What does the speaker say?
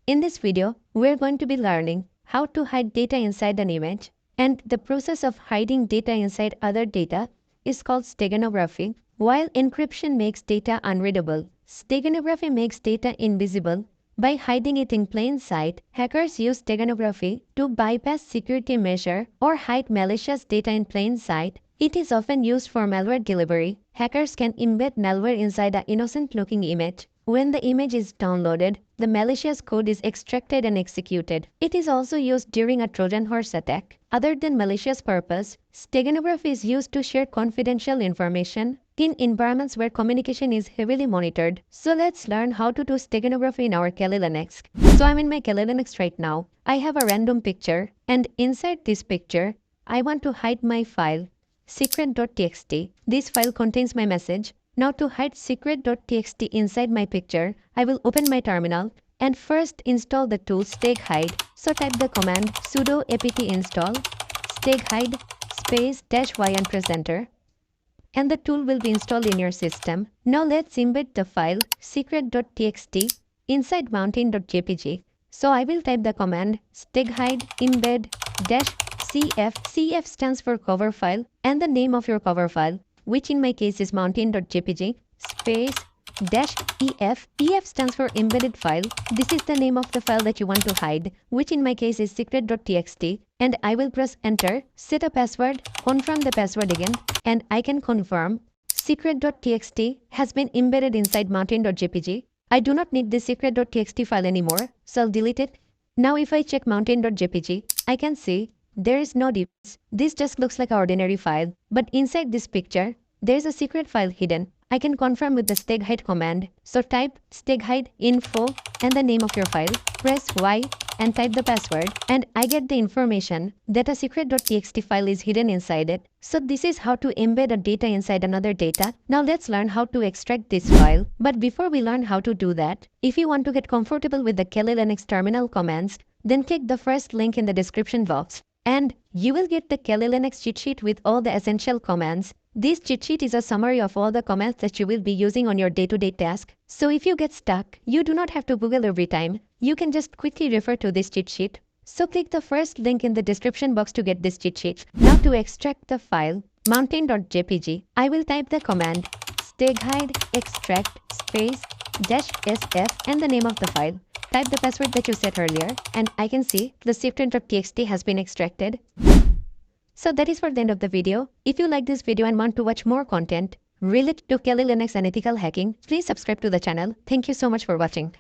In this video, we're going to be learning how to hide data inside an image, and the process of hiding data inside other data is called steganography. While encryption makes data unreadable, steganography makes data invisible. By hiding it in plain sight, hackers use steganography to bypass security measure or hide malicious data in plain sight. It is often used for malware delivery. Hackers can embed malware inside an innocent-looking image. When the image is downloaded, the malicious code is extracted and executed. It is also used during a Trojan horse attack. Other than malicious purpose, steganography is used to share confidential information in environments where communication is heavily monitored. So let's learn how to do steganography in our Kali Linux. So I'm in my Kali Linux right now. I have a random picture, and inside this picture, I want to hide my file, secret.txt. This file contains my message. Now to hide secret.txt inside my picture, I will open my terminal and first install the tool steghide. So type the command sudo apt install steghide space -y and press enter. And the tool will be installed in your system. Now let's embed the file secret.txt inside mountain.jpg. So I will type the command steghide embed -cf. cf stands for cover file and the name of your cover file, which in my case is mountain.jpg space -ef. ef stands for embedded file. This is the name of the file that you want to hide, which in my case is secret.txt, and I will press enter, set a password, confirm the password again, and I can confirm secret.txt has been embedded inside mountain.jpg. I do not need this secret.txt file anymore, so I'll delete it. Now if I check mountain.jpg, I can see there is no difference. This just looks like an ordinary file, but inside this picture, there is a secret file hidden. I can confirm with the steghide command. So type steghide info and the name of your file, press Y and type the password, and I get the information that a secret.txt file is hidden inside it. So this is how to embed a data inside another data. Now let's learn how to extract this file. But before we learn how to do that, if you want to get comfortable with the Kali Linux terminal commands, then click the first link in the description box, and you will get the Kali Linux cheat sheet with all the essential commands. This cheat sheet is a summary of all the commands that you will be using on your day-to-day task. So if you get stuck, you do not have to Google every time. You can just quickly refer to this cheat sheet. So click the first link in the description box to get this cheat sheet. Now to extract the file, mountain.jpg, I will type the command steghide extract space -sf and the name of the file. Type the password that you set earlier, and I can see the secret.txt has been extracted. So that is for the end of the video. If you like this video and want to watch more content related to Kali Linux and ethical hacking, please subscribe to the channel. Thank you so much for watching.